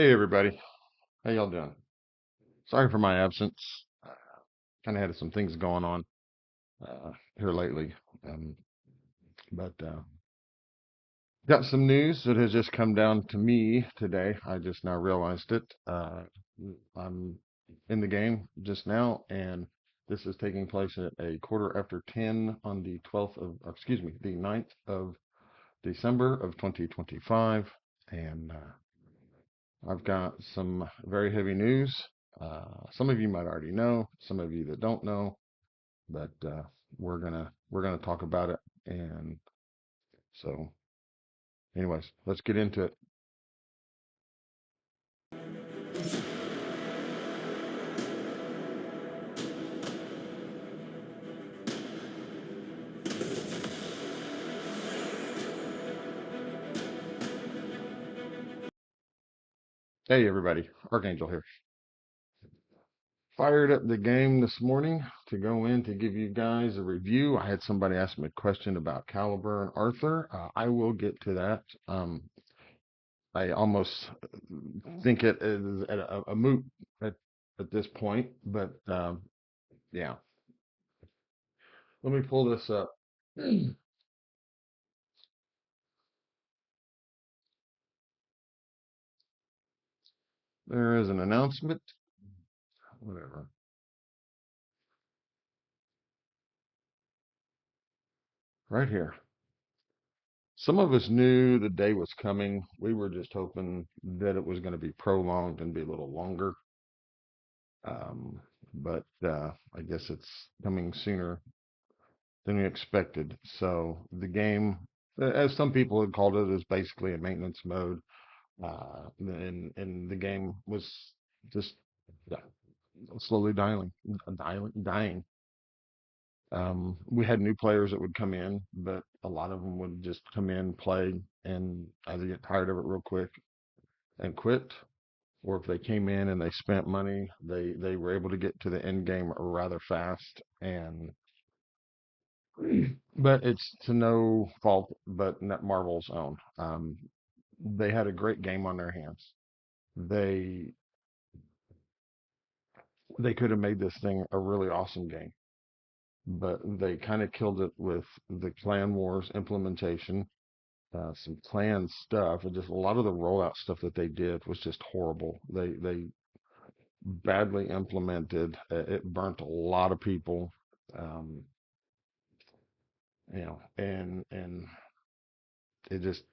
Hey everybody, how y'all doing? Sorry for my absence. Kind of had some things going on here lately, um, but got some news that has just come down to me today. I just now realized it. I'm in the game just now, and this is taking place at a quarter after 10 on the 12th of, or excuse me, the 9th of December of 2025, and I've got some very heavy news. Some of you might already know, some of you that don't know, but we're gonna talk about it. And so, anyways, let's get into it. Hey everybody, Archangel here. Fired up the game this morning to go in to give you guys a review. I had somebody ask me a question about Caliber and Arthur. I will get to that. I almost think it is at a moot at, at this point, but yeah. Let me pull this up. There is an announcement. Whatever. Right here. Some of us knew the day was coming. We were just hoping that it was going to be prolonged and be a little longer. But I guess it's coming sooner than we expected. So the game, as some people had called it, is basically a maintenance mode. And the game was just uh, slowly dying. We had new players that would come in, but a lot of them would just come in, play, and either get tired of it real quick and quit, or if they came in and they spent money, they were able to get to the end game rather fast. And but it's to no fault but Marvel's own. They had a great game on their hands. They they could have made this thing a really awesome game, but they kind of killed it with the Clan Wars implementation, some planned stuff, and just a lot of the rollout stuff that they did was just horrible. They badly implemented. It burnt a lot of people, um, and it just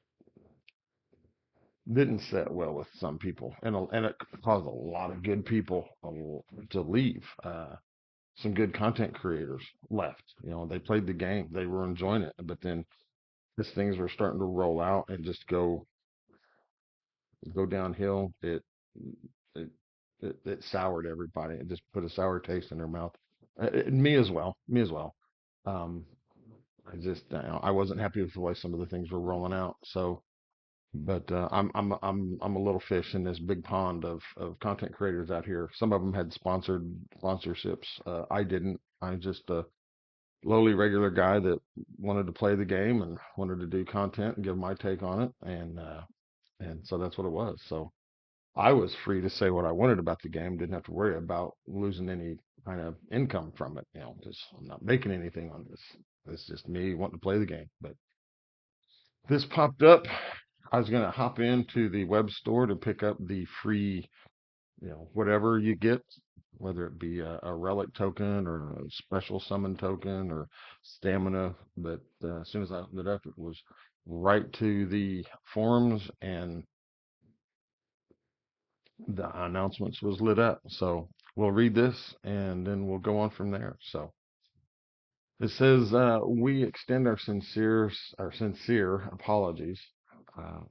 didn't set well with some people, and it caused a lot of good people to leave. Some good content creators left. They played the game, they were enjoying it, but then as things were starting to roll out and just go downhill, it it soured everybody. It just put a sour taste in their mouth. Me as well. Me as well. Um, I wasn't happy with the way some of the things were rolling out. So, but I'm a little fish in this big pond of content creators out here. Some of them had sponsorships. I didn't. I'm just a lowly regular guy that wanted to play the game and wanted to do content and give my take on it, and so that's what it was. So I was free to say what I wanted about the game. Didn't have to worry about losing any kind of income from it, because I'm not making anything on this. It's just me wanting to play the game. But this popped up. I was going to hop into the web store to pick up the free, whatever you get, whether it be a relic token or a special summon token or stamina. But as soon as I opened it up, it was right to the forums, and the announcements was lit up. So we'll read this and then we'll go on from there. So it says, we extend our sincere apologies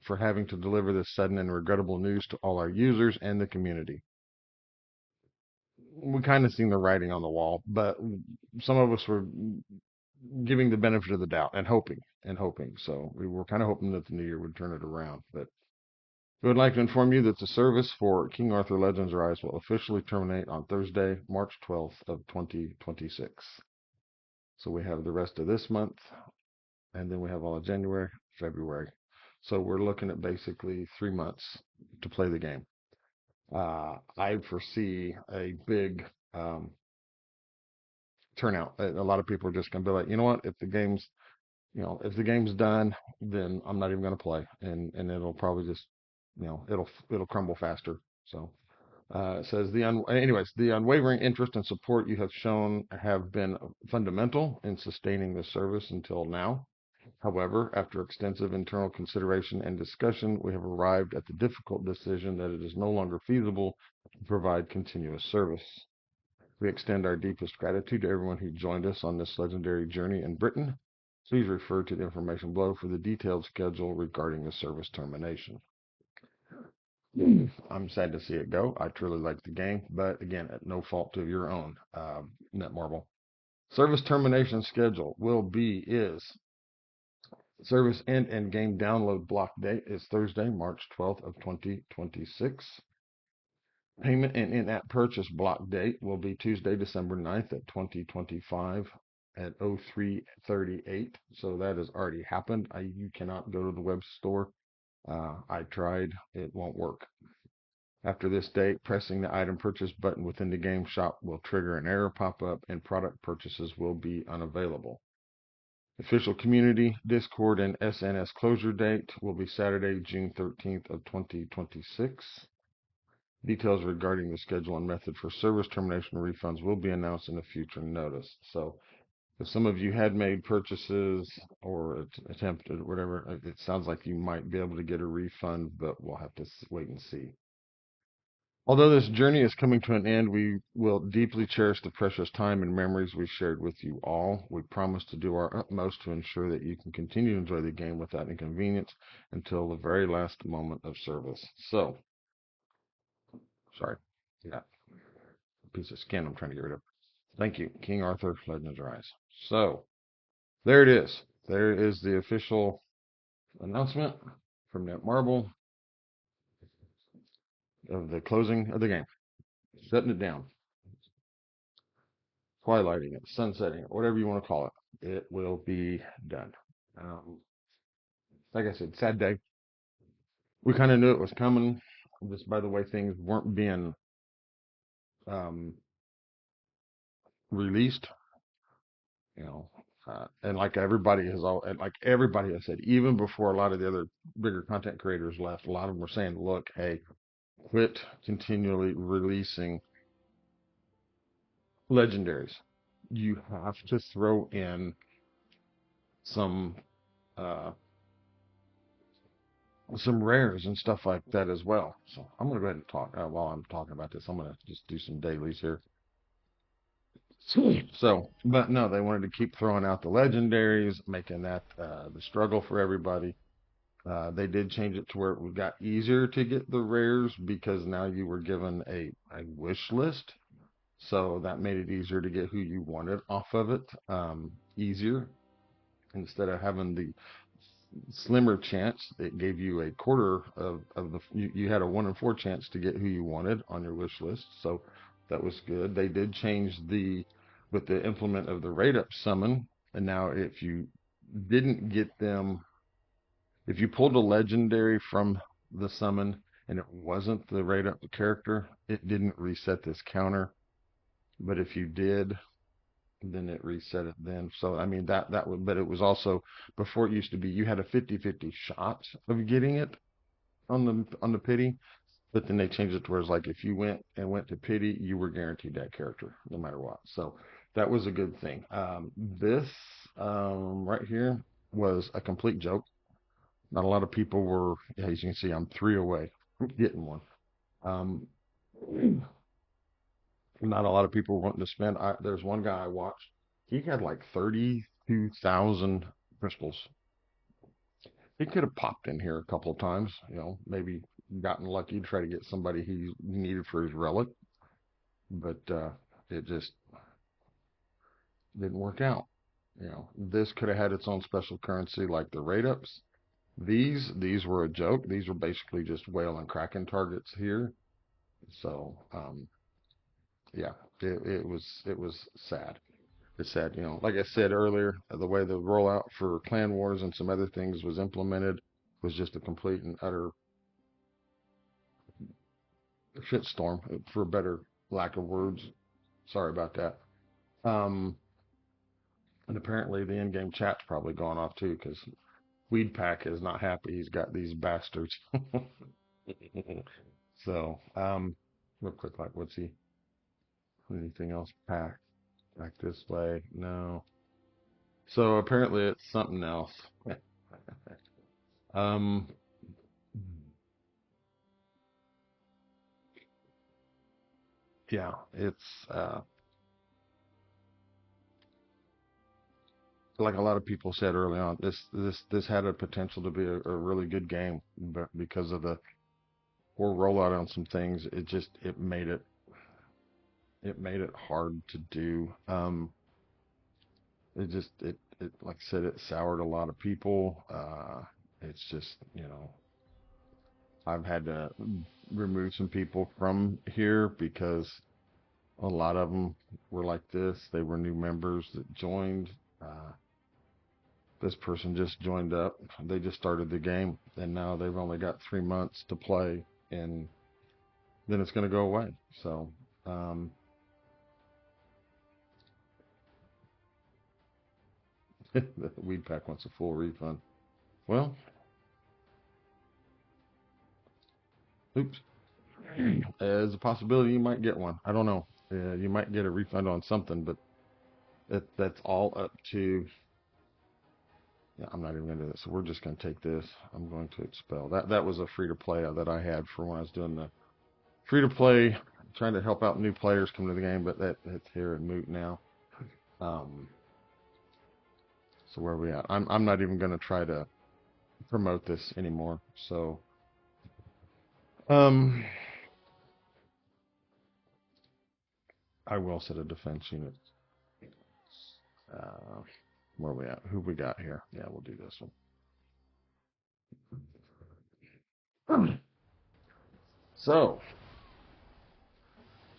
for having to deliver this sudden and regrettable news to all our users and the community. We kind of seen the writing on the wall, but some of us were giving the benefit of the doubt and hoping. So we were kind of hoping that the new year would turn it around. But we would like to inform you that the service for King Arthur Legends Rise will officially terminate on Thursday, March 12th of 2026. So we have the rest of this month, and then we have all of January, February. So we're looking at basically 3 months to play the game. I foresee a big turnout. A lot of people are just going to be like, you know what, if the game's done, then I'm not even going to play, and it'll probably just, it'll crumble faster. So it says anyways, the unwavering interest and support you have shown have been fundamental in sustaining the service until now. However, after extensive internal consideration and discussion, we have arrived at the difficult decision that it is no longer feasible to provide continuous service. We extend our deepest gratitude to everyone who joined us on this legendary journey in Britain. Please refer to the information below for the detailed schedule regarding the service termination. I'm sad to see it go. I truly like the game, but again, at no fault of your own, Netmarble. Service termination schedule is service end and game download block date is Thursday, March 12th of 2026. Payment and in-app purchase block date will be Tuesday, December 9th at 2025 at 0338. So that has already happened. You cannot go to the web store. I tried. It won't work. After this date, pressing the item purchase button within the game shop will trigger an error pop-up and product purchases will be unavailable. Official community, Discord, and SNS closure date will be Saturday, June 13th of 2026. Details regarding the schedule and method for service termination refunds will be announced in a future notice. So if some of you had made purchases or attempted whatever, it sounds like you might be able to get a refund, but we'll have to wait and see. Although this journey is coming to an end, we will deeply cherish the precious time and memories we shared with you all. We promise to do our utmost to ensure that you can continue to enjoy the game without inconvenience until the very last moment of service. So, sorry, yeah, piece of skin I'm trying to get rid of. Thank you, King Arthur, Legends Rise. So, there it is. There is the official announcement from Netmarble of the closing of the game, shutting it down, twilighting it, sunsetting it, whatever you want to call it. It will be done. Um, like I said, sad day. We kind of knew it was coming, just by the way things weren't being um, released. You know, and like everybody has said, even before a lot of the other bigger content creators left, a lot of them were saying, "Look, hey, quit continually releasing legendaries. You have to throw in some uh, some rares and stuff like that as well." So I'm gonna go ahead and talk while I'm talking about this. I'm gonna just do some dailies here. So, but no, they wanted to keep throwing out the legendaries, making that the struggle for everybody. They did change it to where it got easier to get the rares because now you were given a wish list. So that made it easier to get who you wanted off of it. Easier instead of having the slimmer chance. It gave you a quarter of you had a 1 in 4 chance to get who you wanted on your wish list. So that was good. They did change with the implement of the rate up summon. And now if you didn't get them, if you pulled a legendary from the summon and it wasn't the rate up character, it didn't reset this counter. But if you did, then it reset it then. So I mean that would, but it was also before it used to be you had a 50-50 shot of getting it on the pity, but then they changed it to where it's like if you went to pity, you were guaranteed that character no matter what. So that was a good thing. This right here was a complete joke. Not a lot of people were, as you can see, I'm 3 away from getting one. Um, Not a lot of people wanting to spend. There's one guy I watched. He had like 32,000 crystals. He could have popped in here a couple of times, maybe gotten lucky to try to get somebody he needed for his relic, but it just didn't work out. This could have had its own special currency like the rate ups. These were a joke. These were basically just whale and kraken targets here. So yeah, it was sad. It's sad, like I said earlier, the way the rollout for Clan Wars and some other things was implemented was just a complete and utter shitstorm, for a better lack of words. Sorry about that. Um, and apparently the in-game chat's probably gone off too because Weedpack is not happy. He's got these bastards. So, real quick, like, what's he? Anything else? Pack this way? No. So apparently it's something else. Um, yeah, it's like a lot of people said early on. This had a potential to be a really good game, but because of the poor rollout on some things, it made it hard to do. It like I said, it soured a lot of people. It's just, I've had to remove some people from here because a lot of them were like this. They were new members that joined. This person just joined up. They just started the game, and now they've only got 3 months to play, and then it's going to go away. So, um, the Weed Pack wants a full refund. Well, oops. There's a possibility you might get one. I don't know. You might get a refund on something, but that's all up to. Yeah, I'm not even going to do this. So we're just going to take this. I'm going to expel. That was a free to play that I had for when I was doing the free to play, trying to help out new players come to the game, but that's here and moot now. Um, so where are we at? I'm not even going to try to promote this anymore. So um, I will set a defense unit. Uh, where are we at? Who we got here? Yeah, we'll do this one. So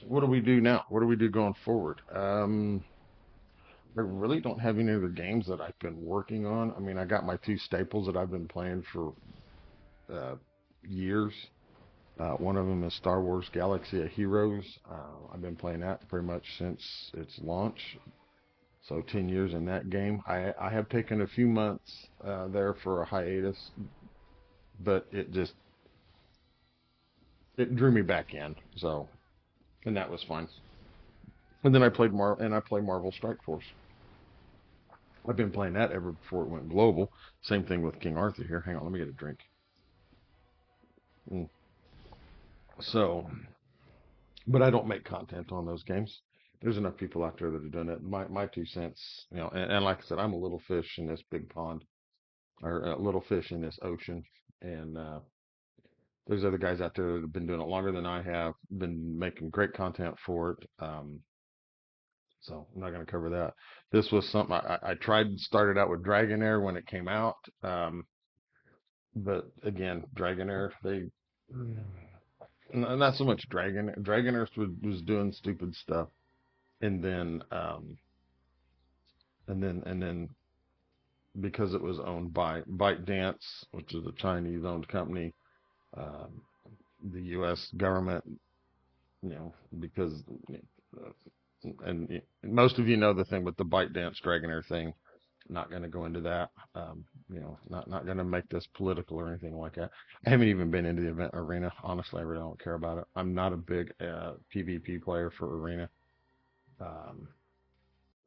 what do we do now? What do we do going forward? I really don't have any other games that I've been working on. I mean, I got my two staples that I've been playing for uh, years. One of them is Star Wars Galaxy of Heroes. I've been playing that pretty much since its launch. So 10 years in that game. I have taken a few months there for a hiatus, but it drew me back in. So, and that was fun. And then I play Marvel Strike Force. I've been playing that ever before it went global. Same thing with King Arthur here. Hang on, let me get a drink. Mm. So, but I don't make content on those games. There's enough people out there that are doing it. My 2 cents, and like I said, I'm a little fish in this big pond, or a little fish in this ocean, and there's other guys out there that have been doing it longer than I have, been making great content for it. So I'm not going to cover that. This was something I tried, started out with Dragonair when it came out, but again, Dragonair, not so much Dragonair was doing stupid stuff, and then and then because it was owned by ByteDance, which is a Chinese-owned company, um, the U.S. government, because and most of you know the thing with the ByteDance Dragonair thing. Not going to go into that. Not going to make this political or anything like that. I haven't even been into the event arena. Honestly, I really don't care about it. I'm not a big PvP player for arena. Um,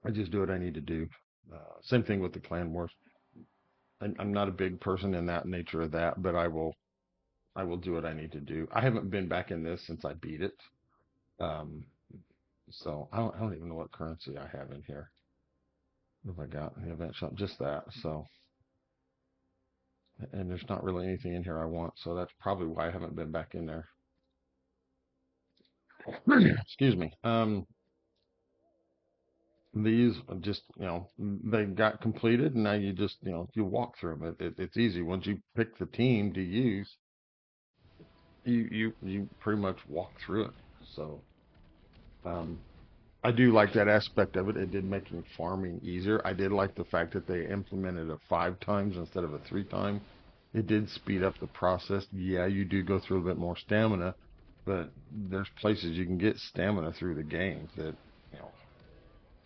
I just do what I need to do. Same thing with the clan wars. I'm not a big person in that nature of that, but I will do what I need to do. I haven't been back in this since I beat it. Um, so I don't even know what currency I have in here. What have I got in the event shop? Just that. So, and there's not really anything in here I want, so that's probably why I haven't been back in there. Excuse me. These just, they got completed, and now you just, you walk through them. It's easy. Once you pick the team to use, you pretty much walk through it. So, um, I do like that aspect of it. It did making farming easier. I did like the fact that they implemented a 5 times instead of a 3 time. It did speed up the process. Yeah, you do go through a bit more stamina, but there's places you can get stamina through the game that you know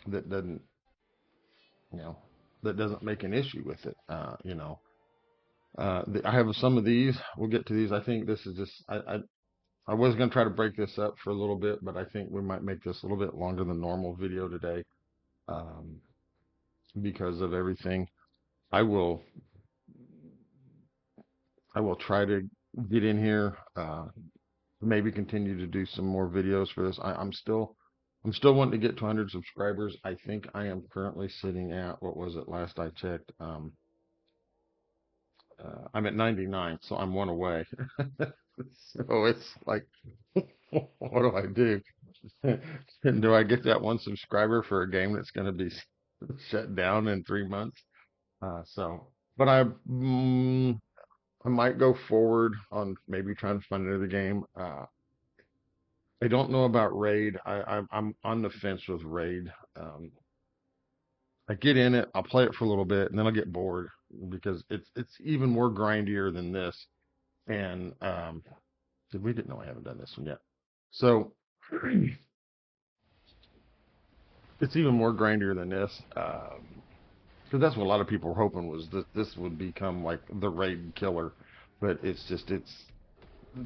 that doesn't you know that doesn't make an issue with it. I have some of these. We'll get to these. I think this is just I was gonna try to break this up for a little bit, but I think we might make this a little bit longer than normal video today, um, because of everything. I will I will try to get in here. Maybe continue to do some more videos for this. I'm still wanting to get to 100 subscribers. I think I am currently sitting at, what was it last I checked? I'm at 99, so I'm one away. So it's like, what do I do? Do I get that one subscriber for a game that's going to be shut down in 3 months? So, but I might go forward on maybe trying to find another game. I don't know about Raid. I'm on the fence with Raid. Um, I get in it, I'll play it for a little bit, and then I'll get bored because it's even more grindier than this. And did we didn't know I haven't done this one yet. So it's even more grindier than this. Because that's what a lot of people were hoping was that this would become like the Raid killer, but it's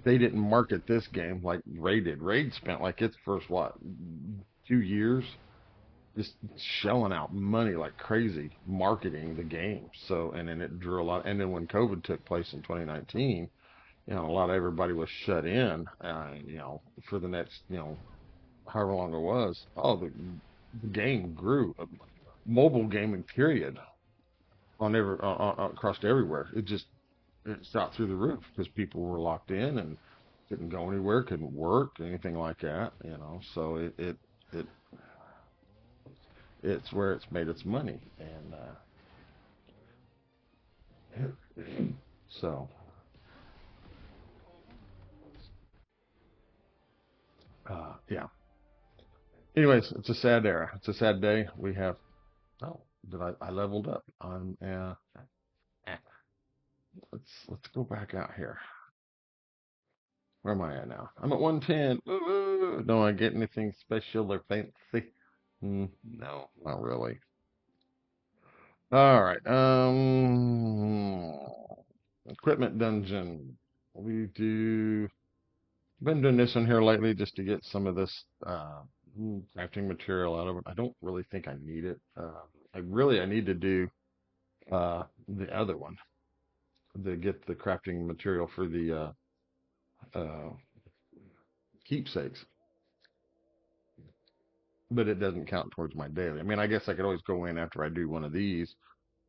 they didn't market this game like Raid did. Raid spent like its first what 2 years just shelling out money like crazy marketing the game. So, and then it drew a lot. And then when COVID took place in 2019, a lot of everybody was shut in, for the next, however long it was. Oh, the game grew. Mobile gaming, period, across everywhere. It shot through the roof because people were locked in and couldn't go anywhere, couldn't work, anything like that. So it it's where it's made its money, and so yeah. Anyways, it's a sad era. It's a sad day. We have. Oh, did I leveled up? Let's go back out here. Where am I at now? I'm at 110. Ooh, don't I get anything special or fancy? No, not really. All right. Equipment dungeon. We do. Been doing this one here lately just to get some of this crafting material out of it. I don't really think I need it. I need to do the other one to get the crafting material for the uh, keepsakes, but it doesn't count towards my daily. I mean, I guess I could always go in after I do one of these.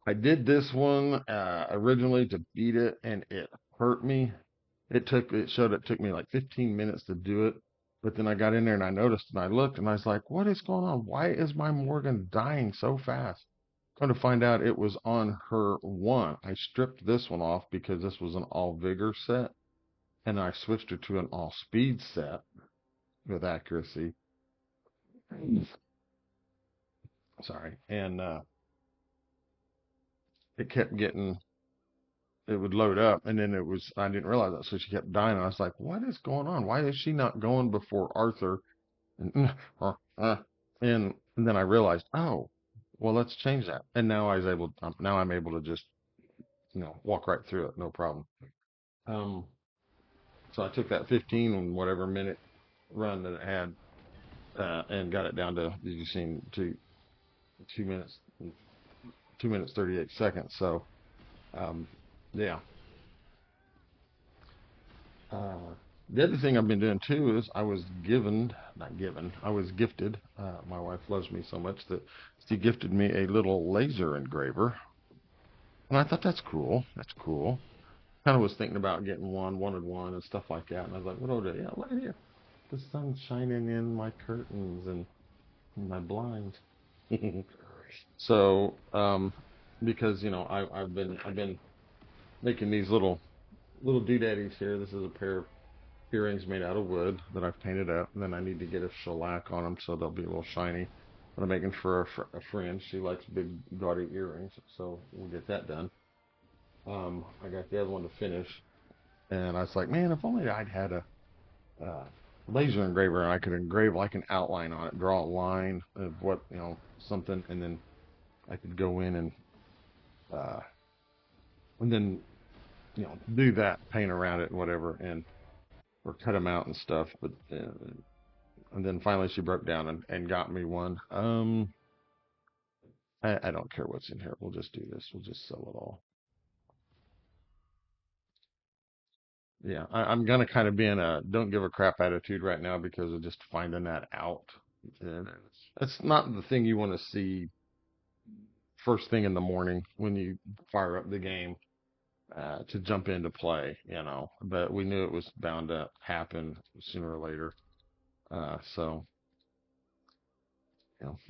I did this one originally to beat it, and it hurt me. It took me like 15 minutes to do it. But then I got in there and I noticed and I looked and I was like, what is going on? Why is my Morgan dying so fast? Come to find out it was on her one. I stripped this one off because this was an all vigor set and I switched her to an all speed set with accuracy. Sorry. And it kept getting, it would load up and then I didn't realize that. So she kept dying. And I was like, what is going on? Why is she not going before Arthur? And, and then I realized, oh, well, let's change that. And now I'm able to just, walk right through it, no problem. Um, so I took that 15 and whatever minute run that it had, and got it down to, did you see, 2 minutes, 2 minutes 38 seconds. So, um, yeah. Uh, the other thing I've been doing too is not given, I was gifted. My wife loves me so much that she gifted me a little laser engraver. And I thought that's cool. That's cool. Kind of was thinking about getting one, wanted one and stuff like that. And I was like, what do I do? Yeah, look at here. The sun's shining in my curtains and my blinds. So, because I've been making these little doodaddies here. This is a pair of earrings made out of wood that I've painted up, and then I need to get a shellac on them so they'll be a little shiny. But I'm making for a friend. She likes big, gaudy earrings, so we'll get that done. I got the other one to finish, and I was like, man, if only I'd had uh, laser engraver, and I could engrave like an outline on it, draw a line of what, something, and then I could go in uh, and then do that, paint around it and whatever, and or cut them out and stuff. But and then finally she broke down and got me one. I don't care what's in here. We'll just do this. We'll just sell it all. Yeah, I'm gonna kind of be in a don't give a crap attitude right now because of just finding that out. And it's not the thing you want to see first thing in the morning when you fire up the game to jump into play, But we knew it was bound to happen sooner or later. So,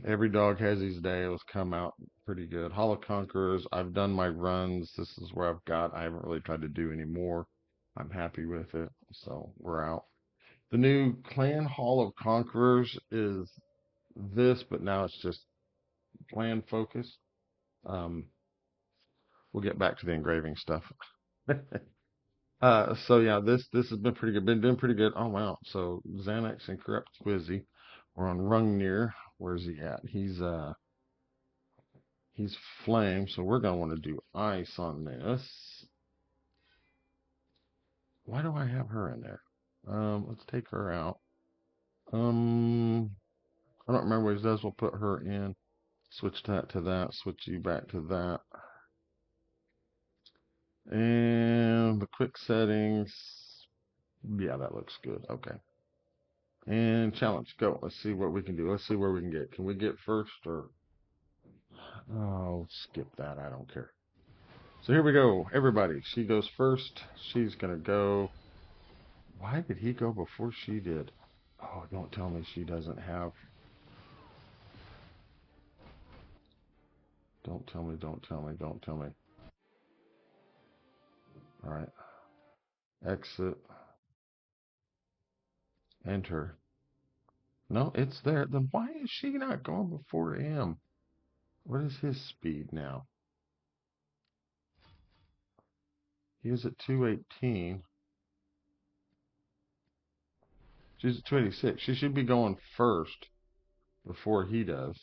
every dog has his day. It was come out pretty good. Hollow Conquerors, I've done my runs. This is where I've got. I haven't really tried to do any more. I'm happy with it. So we're out. The new Clan Hall of Conquerors is this, but now it's just clan focused. Um, we'll get back to the engraving stuff. So yeah, this has been pretty good. Been doing pretty good. Oh wow. So Xanax and Corrupt Squizzy. We're on Rungnir. Where's he at? He's flame, so we're gonna want to do ice on this. Why do I have her in there? Let's take her out. Um, I don't remember what it does. We'll put her in. Switch that to that. Switch you back to that. And the quick settings. Yeah, that looks good. Okay. And challenge. Go. Let's see what we can do. Let's see where we can get. Can we get first or? Oh, skip that. I don't care. So here we go. Everybody. She goes first. She's going to go. Why did he go before she did? Oh, don't tell me she doesn't have. Don't tell me. Don't tell me. Don't tell me. All right. Exit. Enter. No, it's there. Then why is she not going before him? What is his speed now? He is at 218. She's at 286. She should be going first before he does.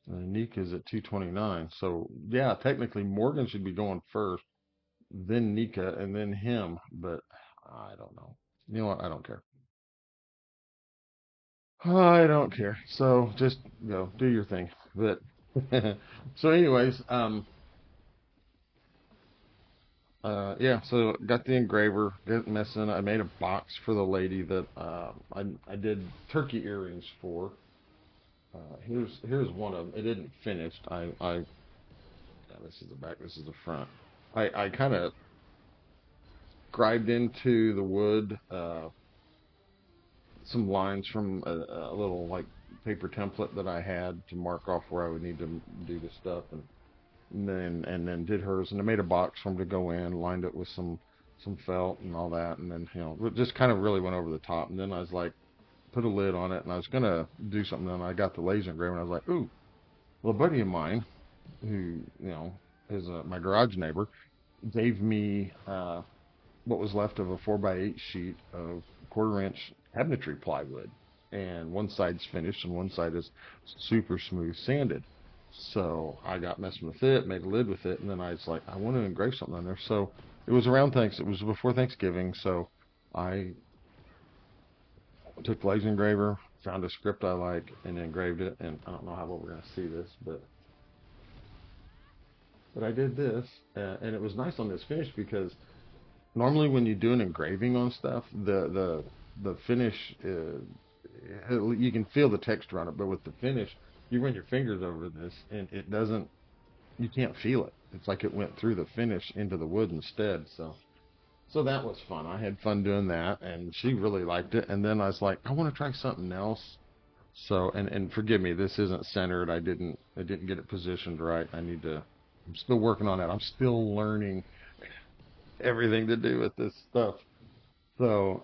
Nika's at 229. So, yeah, technically Morgan should be going first, then Nika, and then him. But I don't know. You know what? I don't care. I don't care. So just do your thing. But so, anyways, yeah, so got the engraver, got messing. I made a box for the lady that I did turkey earrings for. Here's one of them. It isn't finished. Yeah, this is the back. This is the front. I kind of scribed into the wood some lines from a little like paper template that I had to mark off where I would need to do the stuff, and then did hers, and I made a box for him to go in, lined it with some felt and all that, and then just kind of really went over the top, and then I was like put a lid on it, and I was gonna do something, and I got the laser engraver, and I was like, ooh, well, a buddy of mine who is my garage neighbor gave me what was left of a 4x8 sheet of quarter-inch cabinetry plywood, and one side's finished and one side is super smooth sanded. So I got messing with it, made a lid with it, and then I was like, I want to engrave something on there. So it was around It was before Thanksgiving, so I took the laser engraver, found a script I like, and engraved it. And I don't know how well we're gonna see this, but I did this, and it was nice on this finish because normally when you do an engraving on stuff, the finish you can feel the texture on it, but with the finish, you run your fingers over this, and it doesn't. You can't feel it. It's like it went through the finish into the wood instead. So that was fun. I had fun doing that, and she really liked it. And then I was like, I want to try something else. So and forgive me, this isn't centered. I didn't get it positioned right. I'm still working on that. I'm still learning everything to do with this stuff. So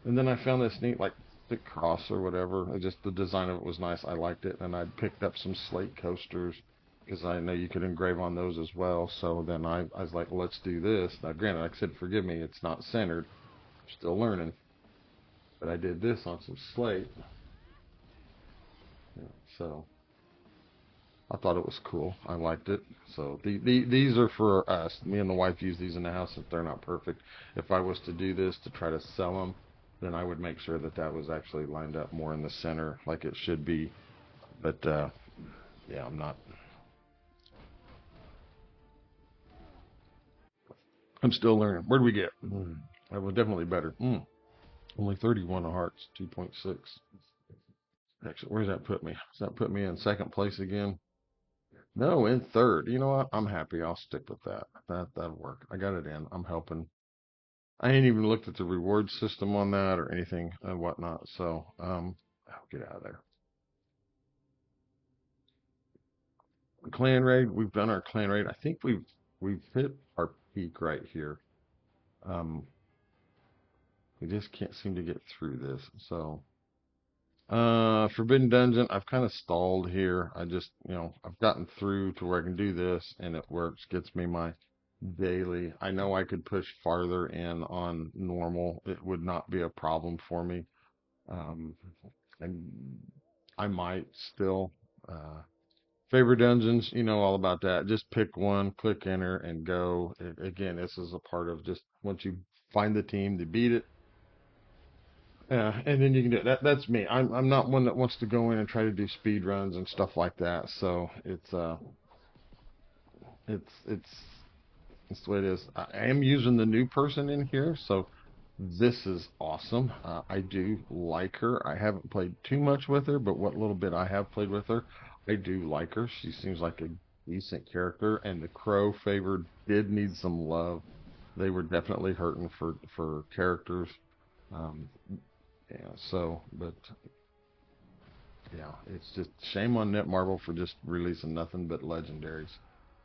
and then I found this neat like thick cross or whatever. Just the design of it was nice. I liked it, and I picked up some slate coasters because I know you could engrave on those as well. So then I was like, let's do this. Now, granted, like I said, forgive me, it's not centered. I'm still learning, but I did this on some slate. Yeah, so I thought it was cool. I liked it. So these are for us. Me and the wife use these in the house if they're not perfect. If I was to do this to try to sell them, then I would make sure that that was actually lined up more in the center like it should be. But yeah, I'm not. I'm still learning. Where do we get? That was definitely better. Only 31 of hearts, 2.6. Actually, where's that put me? Does that put me in second place again? No, in third. You know what? I'm happy. I'll stick with that. That'll work. I got it in. I'm helping. I ain't even looked at the reward system on that or anything and whatnot. So, I'll get out of there. Clan raid. We've done our clan raid. I think we've hit our peak right here. Um, we just can't seem to get through this. So, Forbidden Dungeon. I've kind of stalled here. I just, I've gotten through to where I can do this and it works. Gets me my daily. I know I could push farther in on normal. It would not be a problem for me. Um, and I might still. Favorite dungeons, you know all about that. Just pick one, click enter, and go. Again, this is a part of just once you find the team to beat it, and then you can do it. That's me. I'm not one that wants to go in and try to do speed runs and stuff like that. So it's it's the way it is. I am using the new person in here, so this is awesome. I do like her. I haven't played too much with her, but what little bit I have played with her, I do like her. She seems like a decent character, and the Crow favor did need some love. They were definitely hurting for characters. Um, yeah, so, but yeah, it's just shame on Netmarble for just releasing nothing but legendaries.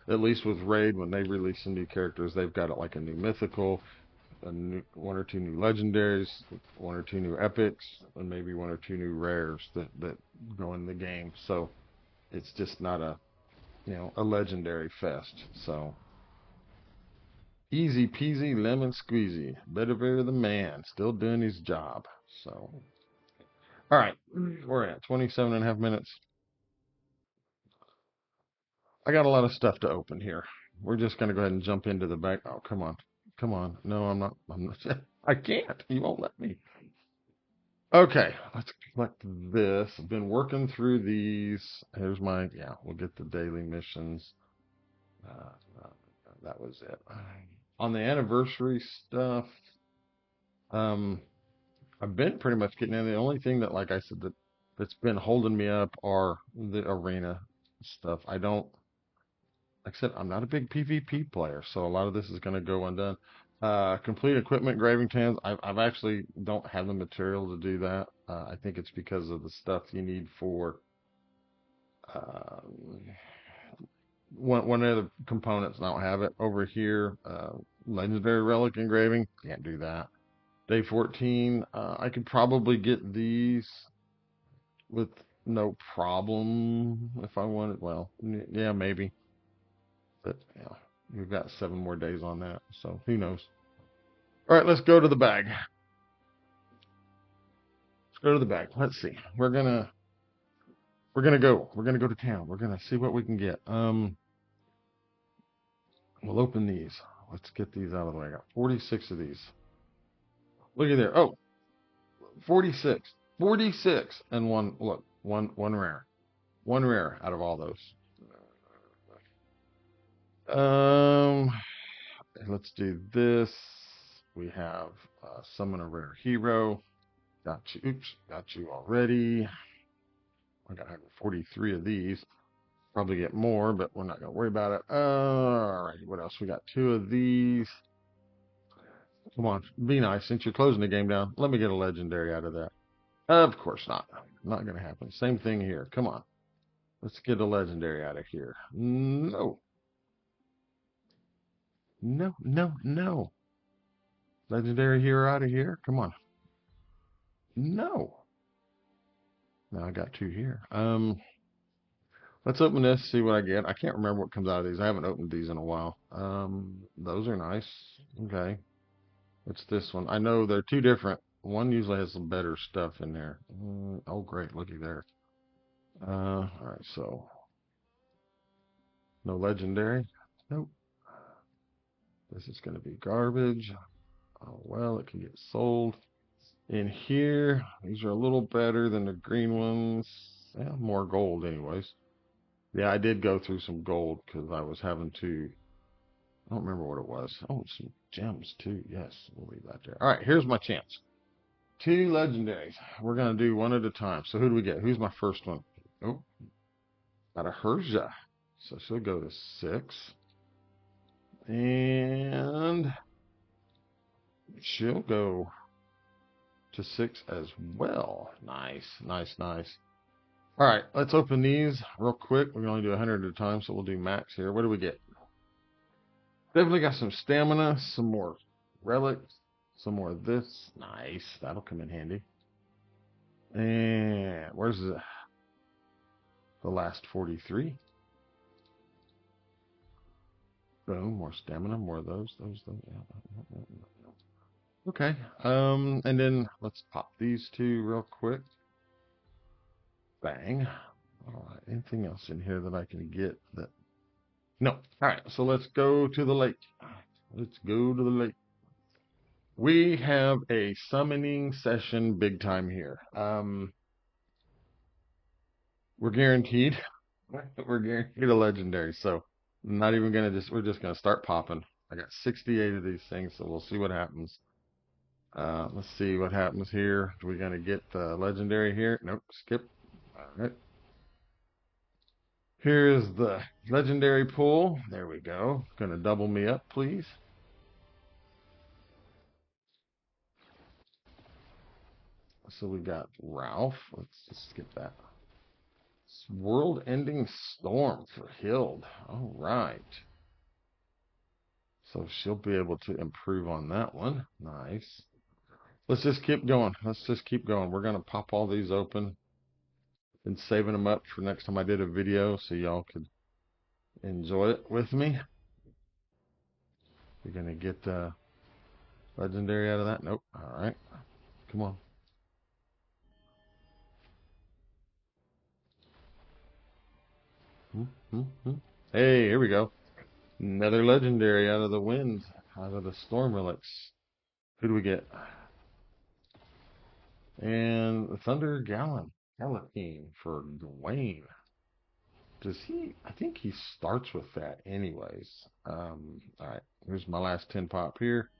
At least with Raid, when they release some new characters, they've got it like a new mythical, one or two new legendaries, one or two new epics, and maybe one or two new rares that go in the game. So it's just not a legendary fest. So easy peasy lemon squeezy. Better the man, still doing his job. So all right, we're at 27 and a half minutes. I got a lot of stuff to open here. We're just gonna go ahead and jump into the back. Oh, come on. Come on. No, I'm not. I'm not. I can't. You won't let me. Okay, let's collect this. I've been working through these. Here's my, yeah, we'll get the daily missions. Uh, uh, that was it. On the anniversary stuff, um, I've been pretty much getting in. The only thing that, like I said, that's been holding me up are the arena stuff. I don't, like I said, I'm not a big PvP player, so a lot of this is going to go undone. Complete equipment graving tans. I've actually don't have the material to do that. I think it's because of the stuff you need for uh, one of the components. I don't have it over here. Legendary relic engraving. Can't do that. Day 14. I could probably get these with no problem if I wanted. Well, yeah, maybe. But yeah, we've got 7 more days on that, so who knows? All right, let's go to the bag. Let's go to the bag. Let's see. We're gonna go. We're gonna go to town. We're gonna see what we can get. We'll open these. Let's get these out of the way. I got 46 of these. Look at there. Oh, 46. 46 and one. Look, one rare. One rare out of all those. Um, let's do this. We have summon a rare hero. Got you. Oops, got you already. I got 143 of these. Probably get more, but we're not going to worry about it. All right, what else? We got 2 of these. Come on, be nice. Since you're closing the game down, let me get a legendary out of that. Of course not. Not going to happen. Same thing here. Come on. Let's get a legendary out of here. No. No, no, no. Legendary hero out of here. Come on. No. Now I got 2 here. Let's open this, see what I get. I can't remember what comes out of these. I haven't opened these in a while. Those are nice. Okay. What's this one? I know they're two different. One usually has some better stuff in there. Oh, great. Looky there. All right. So, no legendary. Nope. This is going to be garbage. Oh, well, it can get sold. In here, these are a little better than the green ones. Yeah, more gold anyways. Yeah, I did go through some gold because I was having to, I don't remember what it was. Oh, some gems too. Yes, we'll leave that there. All right, here's my chance. Two legendaries. We're going to do one at a time. So who do we get? Who's my first one? Oh, got a Herja. So she'll go to 6. And she'll go to 6 as well. Nice, nice, nice. All right, let's open these real quick. We can only do 100 at a time, so we'll do max here. What do we get? Definitely got some stamina, some more relics, some more of this. Nice, that'll come in handy. And where's the last 43? Boom, more stamina, more of those. Yeah. Okay. And then let's pop these two real quick. Bang. All right. Anything else in here that I can get that? No. All right. So let's go to the lake. Let's go to the lake. We have a summoning session big time here. We're guaranteed. We're guaranteed a legendary. So not even gonna we're just gonna start popping. I got 68 of these things, so we'll see what happens. Let's see what happens here. Are we gonna get the legendary here? Nope, skip. All right. Here's the legendary pool. There we go. Gonna double me up, please. So we got Ralph. Let's just skip that. World-ending storm for Hild. All right. So she'll be able to improve on that one. Nice. Let's just keep going. Let's just keep going. We're gonna pop all these open. Been saving them up for next time I did a video so y'all could enjoy it with me. You're gonna get the legendary out of that? Nope. All right. Come on. Hey, here we go. Another legendary out of the wind, out of the storm relics. Who do we get? And the Thunder Galatine for Dwayne. Does he? I think he starts with that anyways. All right. Here's my last 10 pop here.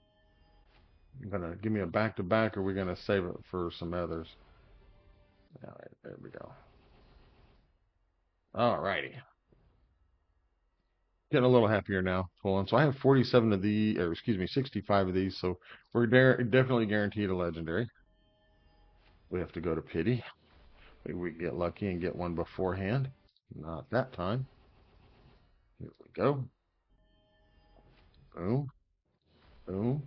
You're gonna give me a back to back, or are we gonna save it for some others? All right, there we go. All righty. Getting a little happier now. Hold on. So I have 47 of these, or excuse me, 65 of these. So we're definitely guaranteed a legendary. We have to go to pity. Maybe we get lucky and get one beforehand. Not that time. Here we go. Boom. Boom.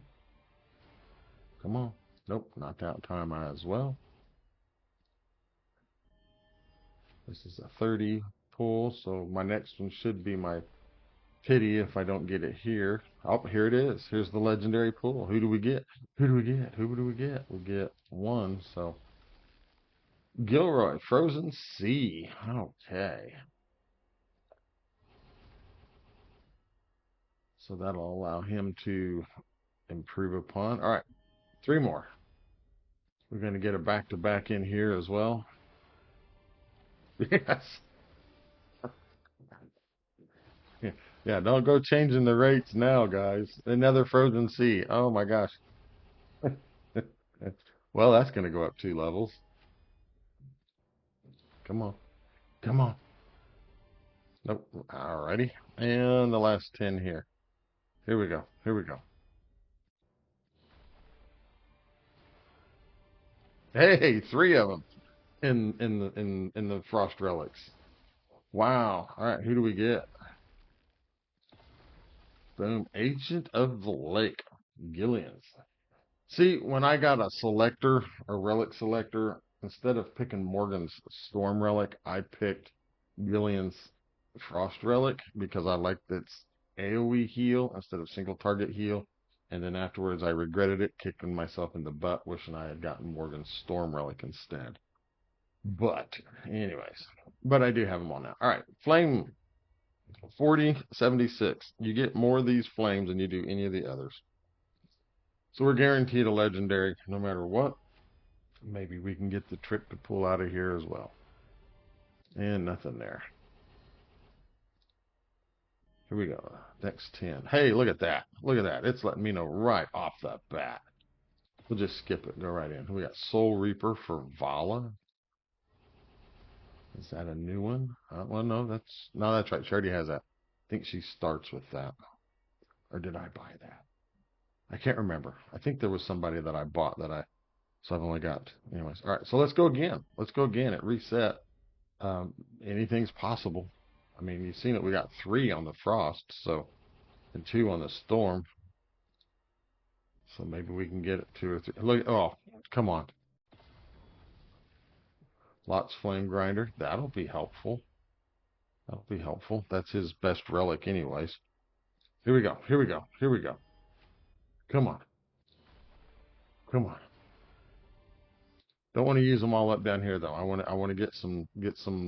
Come on. Nope, not that time as well. This is a 30 pull, so my next one should be my pity if I don't get it here. Oh, here it is. Here's the legendary pull. Who do we get? Who do we get? Who do we get? We get one, so Gilroy, Frozen Sea. Okay. So that'll allow him to improve upon. All right, 3 more. We're going to get a back-to-back in here as well. Yes. Yeah, don't go changing the rates now, guys. Another Frozen Sea. Oh my gosh. Well, that's going to go up 2 levels. Come on. Come on. Nope. Alrighty. And the last 10 here. Here we go. Here we go. Hey, 3 of them in the frost relics. Wow. All right, who do we get? Boom. Agent of the Lake. Gillians. See, when I got a selector, a relic selector, instead of picking Morgan's Storm relic, I picked Gillian's Frost Relic because I liked its AoE heal instead of single target heal. And then afterwards, I regretted it, kicking myself in the butt, wishing I had gotten Morgan's Storm Relic instead. But, anyways, but I do have them all now. All right, Flame 4076. You get more of these flames than you do any of the others. So we're guaranteed a legendary no matter what. Maybe we can get the trick to pull out of here as well. And nothing there. Here we go. Next 10. Hey, look at that. Look at that. It's letting me know right off the bat. We'll just skip it. Go right in. We got Soul Reaper for Vala. Is that a new one? Well, no, that's right. She already has that. I think she starts with that. Or did I buy that? I can't remember. I think there was somebody that I bought so I've only got, anyways. All right, so let's go again. Let's go again. It reset. Anything's possible. I mean, you've seen it. We got 3 on the Frost, so, and 2 on the Storm. So maybe we can get it 2 or 3. Look, oh, come on. Lots Flame Grinder. That'll be helpful. That'll be helpful. That's his best relic anyways. Here we go. Here we go. Here we go. Come on. Come on. Don't want to use them all up down here though. I want to get some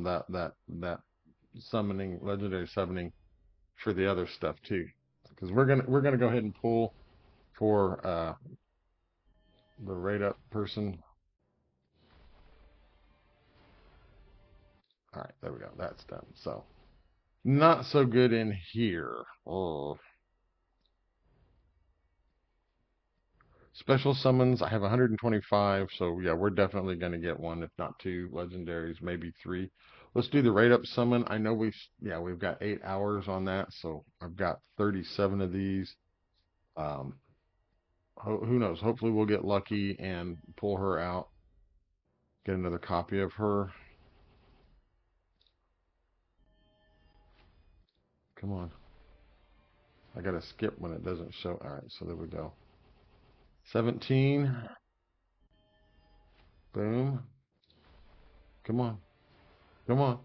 that summoning, legendary summoning for the other stuff too. Because we're gonna go ahead and pull for the rate up person. All right, there we go. That's done. So not so good in here. Oh. Special summons, I have 125, so yeah, we're definitely going to get one, if not 2 legendaries, maybe 3. Let's do the rate up summon. I know we've got 8 hours on that, so I've got 37 of these. Um, who knows? Hopefully we'll get lucky and pull her out, get another copy of her. Come on. I got to skip when it doesn't show. All right, so there we go. 17. Boom. Come on. Come on.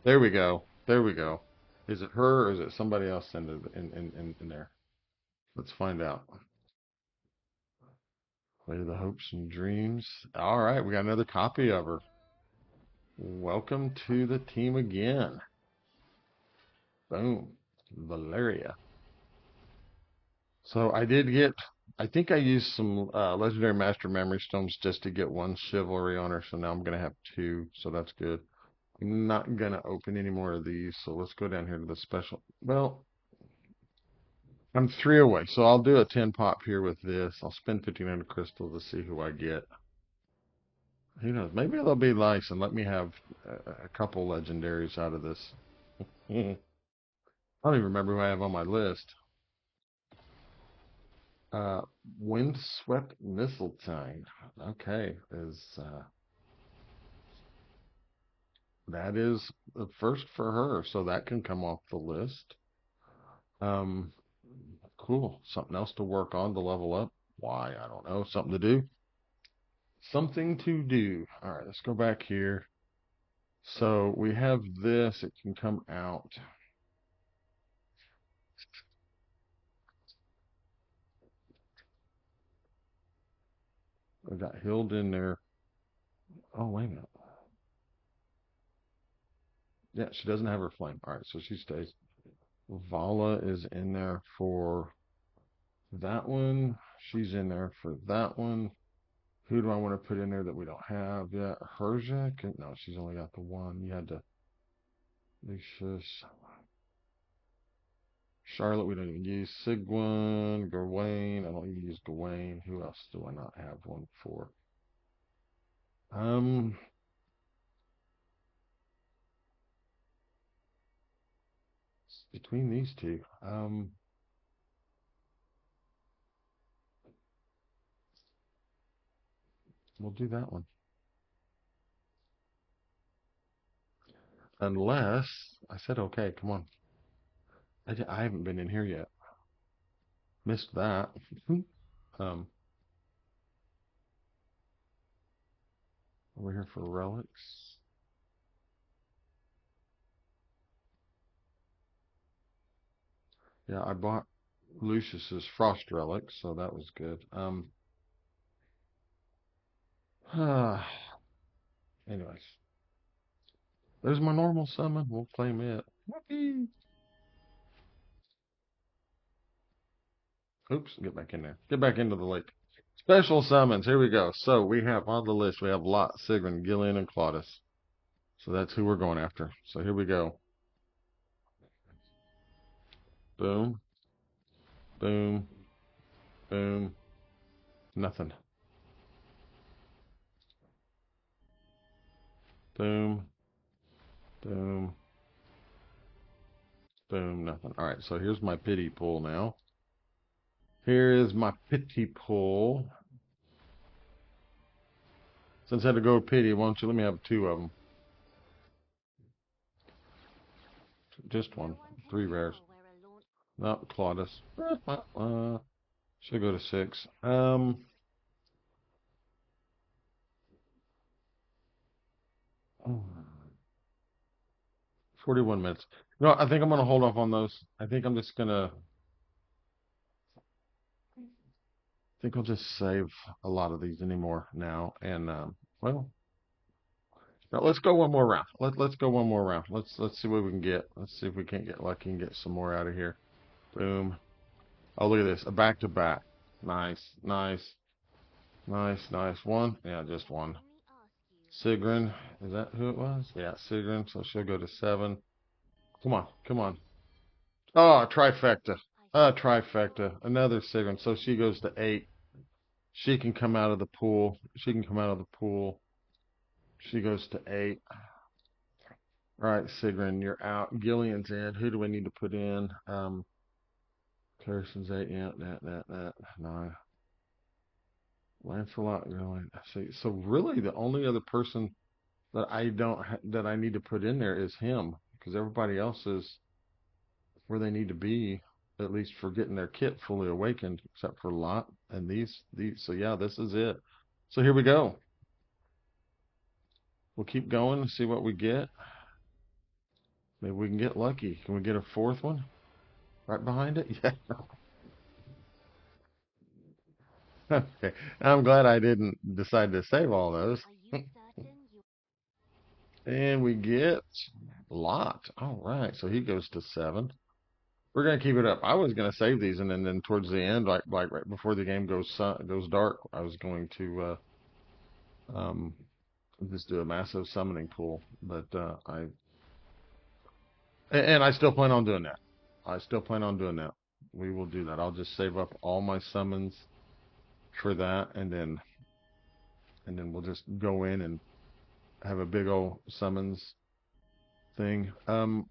There we go. There we go. Is it her or is it somebody else in there? Let's find out. Play the hopes and dreams. All right, we got another copy of her. Welcome to the team again. Boom. Valeria. So I think I used some Legendary Master Memory Stones just to get 1 Chivalry on her. So now I'm going to have 2. So that's good. I'm not going to open any more of these. So let's go down here to the special. Well, I'm 3 away, so I'll do a 10 pop here with this. I'll spend 1,500 crystal to see who I get. Who knows? Maybe they'll be nice and let me have a couple legendaries out of this. I don't even remember who I have on my list. Uh, Windswept Mistletoe. Okay, that is the first for her, so that can come off the list. Um, cool. Something else to work on to level up. Why? I don't know. Something to do. Something to do. All right, let's go back here. So we have this. It can come out. I got Hild in there. Oh, wait a minute. Yeah, she doesn't have her flame. All right, so she stays. Vala is in there for that one. She's in there for that one. Who do I want to put in there that we don't have yet? Herja? No, she's only got the one. You had to. Lucius. Charlotte, we don't even use. Sigwin, Gawain. I don't even use Gawain. Who else do I not have one for? Between these two. We'll do that one. Unless I said okay, come on. I haven't been in here yet. Missed that. um, Over here for relics. Yeah, I bought Lucius's Frost Relic, so that was good. Anyways, there's my normal summon. We'll claim it. Whoopee. Oops, get back in there. Get back into the lake. Special summons. Here we go. So we have on the list, we have Lot, Sigrun, Gillian, and Claudius. So that's who we're going after. So here we go. Boom, boom, boom. Nothing. Boom, boom, boom, nothing. All right, so here's my pity pool now. Here is my pity pool. Since I had to go pity, why don't you let me have two of them? Just one. Three rares. No, Claudius. Should go to 6. 41 minutes. No, I think I'm gonna hold off on those. I think I'm just gonna. I think I'll just save a lot of these anymore now. And well, now let's go one more round. Let's go one more round. Let's see what we can get. Let's see if we can't get lucky and get some more out of here. Boom. Oh, look at this. A back to back. Nice, nice, nice, nice. One. Yeah, just one. Sigrun. Is that who it was? Yeah, Sigrun. So she'll go to 7. Come on, come on. Oh, trifecta. Trifecta. Another Sigrun. So she goes to 8. She can come out of the pool. She can come out of the pool. She goes to 8. All right, Sigrun, you're out. Gillian's in. Who do we need to put in? Clarison's 8. Yeah, that. No. Lancelot, really. See, so really, the only other person that I don't that I need to put in there is him, because everybody else is where they need to be, at least for getting their kit fully awakened, except for Lot and these. So yeah, this is it. So here we go. We'll keep going and see what we get. Maybe we can get lucky. Can we get a fourth one right behind it? Yeah. Okay. I'm glad I didn't decide to save all those. And we get Lot. All right. So he goes to 7. We're gonna keep it up. I was gonna save these, and then towards the end, like right before the game goes dark, I was going to um just do a massive summoning pool. But and I still plan on doing that. I still plan on doing that. We will do that. I'll just save up all my summons for that, and then we'll just go in and have a big old summons thing. You're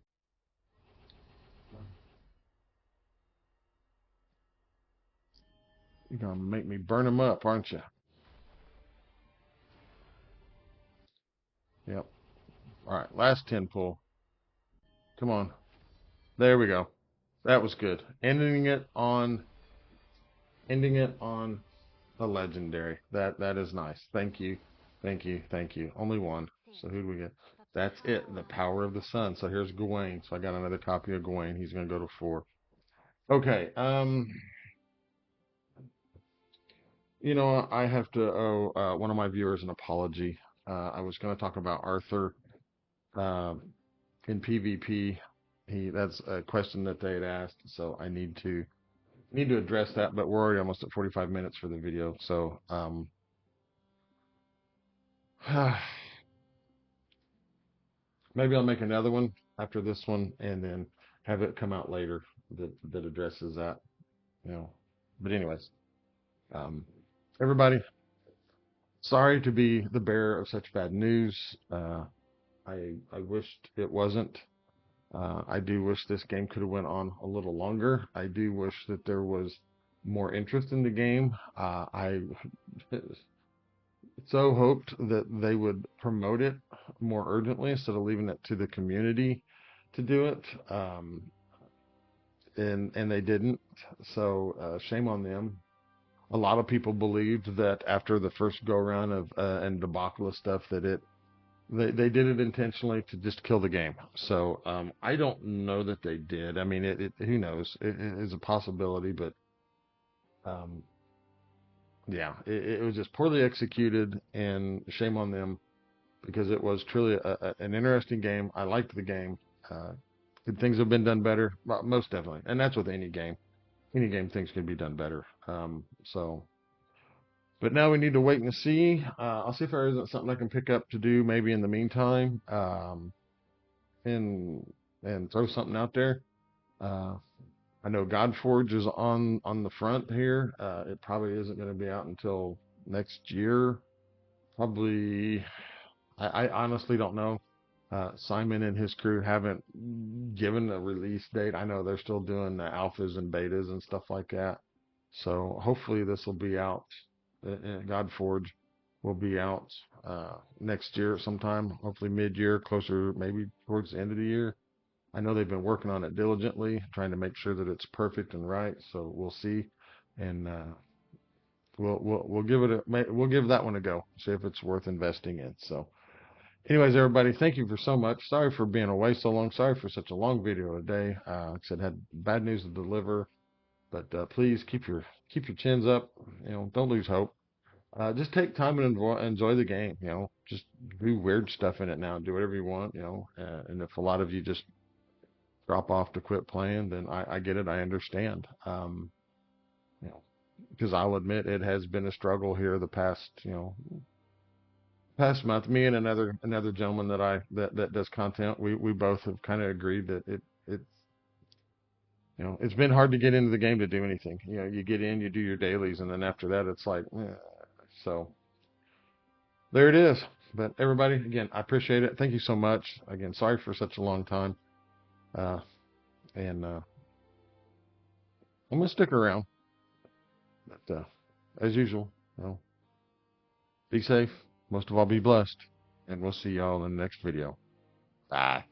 gonna make me burn them up, aren't you? Yep. All right, last 10 pull. Come on. There we go. That was good. Ending it on a legendary. That is nice. Thank you. Thank you. Thank you. Only one. So who do we get? That's it. The power of the sun. So here's Gawain. So I got another copy of Gawain. He's gonna go to 4. Okay. I have to owe one of my viewers an apology. I was gonna talk about Arthur in PvP. That's a question that they had asked, so I need to address that, but we're already almost at 45 minutes for the video, so maybe I'll make another one after this one and then have it come out later that addresses that, you know. But anyways, um, everybody, sorry to be the bearer of such bad news. I wished it wasn't. I do wish this game could have went on a little longer. I do wish that there was more interest in the game. I so hoped that they would promote it more urgently instead of leaving it to the community to do it. And they didn't. So shame on them. A lot of people believed that after the first go round of and debacle of stuff that they did it intentionally to just kill the game. So I don't know that they did. I mean, who knows? It is a possibility, but um, yeah, it was just poorly executed, and shame on them because it was truly an interesting game. I liked the game. Uh, could things have been done better? Well, most definitely, and that's with any game. Any game, things can be done better. But now we need to wait and see. I'll see if there isn't something I can pick up to do maybe in the meantime, and throw something out there. Uh, I know Godforge is on the front here. It probably isn't going to be out until next year. Probably, I honestly don't know. Simon and his crew haven't given a release date. I know they're still doing the alphas and betas and stuff like that. So hopefully this will be out. Godforge will be out next year sometime. Hopefully mid-year, closer maybe towards the end of the year. I know they've been working on it diligently, trying to make sure that it's perfect and right. So we'll see, and we'll give it we'll give that one a go. See if it's worth investing in. So, anyways, everybody, thank you for so much. Sorry for being away so long. Sorry for such a long video today. Like I said, had bad news to deliver, but please keep your chins up. You know, don't lose hope. Just take time and enjoy the game. You know, just do weird stuff in it now. Do whatever you want. You know, and if a lot of you just drop off to quit playing, then I get it. I understand. You know, because I'll admit it has been a struggle here the past, past month. Me and another gentleman that does content, we both have kind of agreed that it it's been hard to get into the game to do anything. You know, you get in, you do your dailies, and then after that, it's like, so there it is. But everybody, again, I appreciate it. Thank you so much. Again, sorry for such a long time. Uh, and I'm gonna stick around. But as usual, be safe. Most of all, be blessed. And we'll see y'all in the next video. Bye.